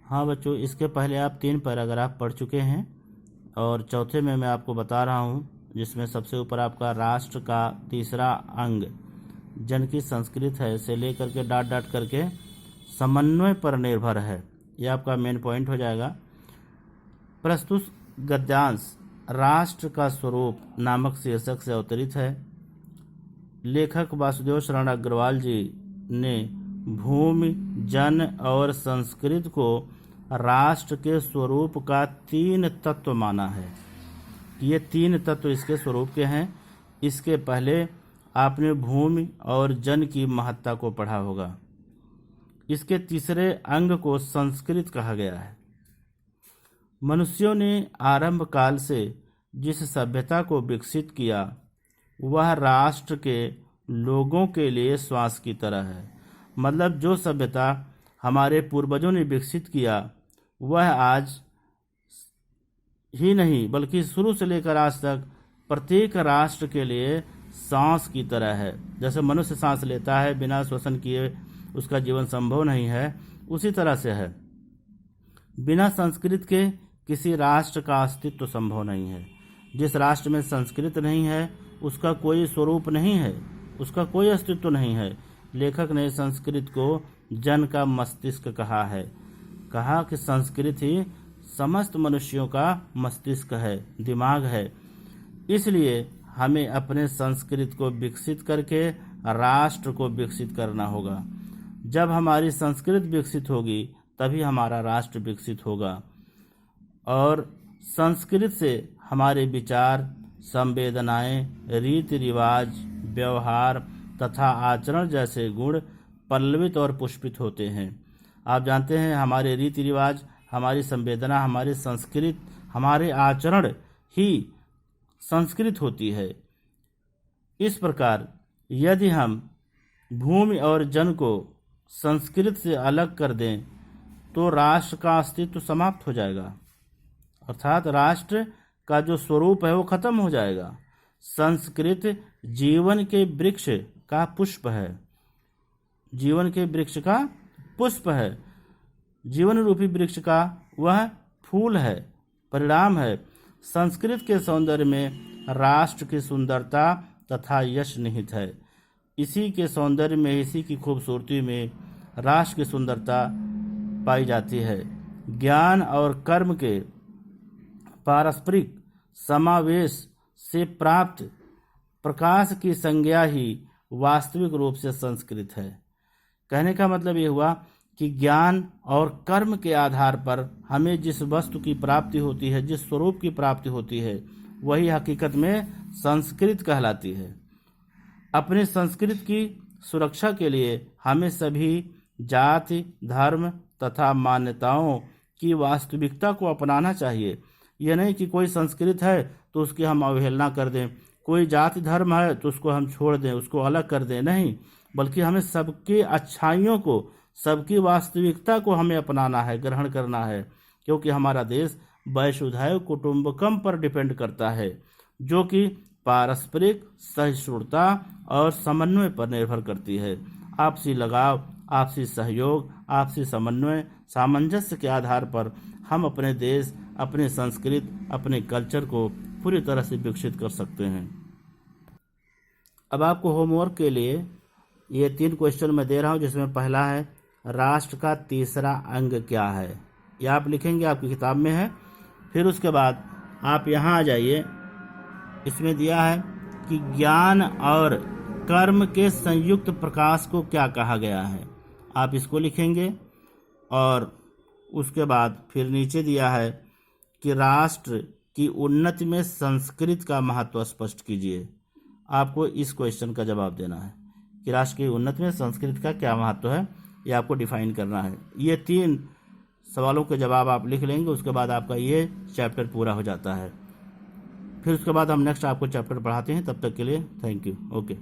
हाँ बच्चों, इसके पहले आप 3 पैराग्राफ पढ़ चुके हैं और चौथे में मैं आपको बता रहा हूँ, जिसमें सबसे ऊपर आपका राष्ट्र का तीसरा अंग जन की संस्कृत है से लेकर के डॉट डॉट करके समन्वय पर निर्भर है। यह आपका मेन पॉइंट हो जाएगा। प्रस्तुत गद्यांश राष्ट्र का स्वरूप नामक शीर्षक से अवतरित है। लेखक वासुदेव शरण अग्रवाल जी ने भूमि, जन और संस्कृत को राष्ट्र के स्वरूप का 3 तत्व माना है। ये 3 तत्व इसके स्वरूप के हैं। इसके पहले आपने भूमि और जन की महत्ता को पढ़ा होगा। इसके तीसरे अंग को संस्कृत कहा गया है। मनुष्यों ने आरंभ काल से जिस सभ्यता को विकसित किया वह राष्ट्र के लोगों के लिए श्वास की तरह है। मतलब जो सभ्यता हमारे पूर्वजों ने विकसित किया वह आज ही नहीं बल्कि शुरू से लेकर आज तक प्रत्येक राष्ट्र के लिए सांस की तरह है। जैसे मनुष्य सांस लेता है, बिना श्वसन किए उसका जीवन संभव नहीं है, उसी तरह से है। बिना संस्कृत के किसी राष्ट्र का अस्तित्व संभव नहीं है। जिस राष्ट्र में संस्कृत नहीं है उसका कोई स्वरूप नहीं है, उसका कोई अस्तित्व नहीं है। लेखक ने संस्कृत को जन का मस्तिष्क कहा है। कहा कि संस्कृत ही समस्त मनुष्यों का मस्तिष्क है, दिमाग है। इसलिए हमें अपने संस्कृत को विकसित करके राष्ट्र को विकसित करना होगा। जब हमारी संस्कृत विकसित होगी तभी हमारा राष्ट्र विकसित होगा। और संस्कृत से हमारे विचार, संवेदनाएं, रीति रिवाज, व्यवहार तथा आचरण जैसे गुण पल्लवित और पुष्पित होते हैं। आप जानते हैं हमारे रीति रिवाज, हमारी संवेदना, हमारी संस्कृत, हमारे आचरण ही संस्कृत होती है। इस प्रकार यदि हम भूमि और जन को संस्कृत से अलग कर दें तो राष्ट्र का अस्तित्व समाप्त हो जाएगा, अर्थात राष्ट्र का जो स्वरूप है वो खत्म हो जाएगा। संस्कृत जीवन के वृक्ष का पुष्प है, जीवन के वृक्ष का पुष्प है, जीवन रूपी वृक्ष का वह फूल है, परिणाम है। संस्कृत के सौंदर्य में राष्ट्र की सुंदरता तथा यश निहित है। इसी के सौंदर्य में, इसी की खूबसूरती में राष्ट्र की सुंदरता पाई जाती है। ज्ञान और कर्म के पारस्परिक समावेश से प्राप्त प्रकाश की संज्ञा ही वास्तविक रूप से संस्कृत है। कहने का मतलब ये हुआ कि ज्ञान और कर्म के आधार पर हमें जिस वस्तु की प्राप्ति होती है, जिस स्वरूप की प्राप्ति होती है, वही हकीकत में संस्कृत कहलाती है। अपनी संस्कृत की सुरक्षा के लिए हमें सभी जाति, धर्म तथा मान्यताओं की वास्तविकता को अपनाना चाहिए। यह नहीं कि कोई संस्कृत है तो उसकी हम अवहेलना कर दें, कोई जाति धर्म है तो उसको हम छोड़ दें, उसको अलग कर दें, नहीं, बल्कि हमें सबकी अच्छाइयों को, सबकी वास्तविकता को हमें अपनाना है, ग्रहण करना है। क्योंकि हमारा देश वसुधैव कुटुंबकम पर डिपेंड करता है, जो कि पारस्परिक सहिष्णुता और समन्वय पर निर्भर करती है। आपसी लगाव, आपसी सहयोग, आपसी समन्वय, सामंजस्य के आधार पर हम अपने देश, अपने संस्कृत, अपने कल्चर को पूरी तरह से विकसित कर सकते हैं। अब आपको होमवर्क के लिए ये 3 क्वेश्चन मैं दे रहा हूँ, जिसमें पहला है राष्ट्र का तीसरा अंग क्या है। ये आप लिखेंगे, आपकी किताब में है। फिर उसके बाद आप यहाँ आ जाइए, इसमें दिया है कि ज्ञान और कर्म के संयुक्त प्रकाश को क्या कहा गया है। आप इसको लिखेंगे और उसके बाद फिर नीचे दिया है कि राष्ट्र की उन्नति में संस्कृत का महत्व स्पष्ट कीजिए। आपको इस क्वेश्चन का जवाब देना है कि राष्ट्र की उन्नति में संस्कृत का क्या महत्व है, ये आपको डिफाइन करना है। ये 3 सवालों के जवाब आप लिख लेंगे, उसके बाद आपका ये चैप्टर पूरा हो जाता है। फिर उसके बाद हम नेक्स्ट आपको चैप्टर पढ़ाते हैं। तब तक के लिए थैंक यू। ओके।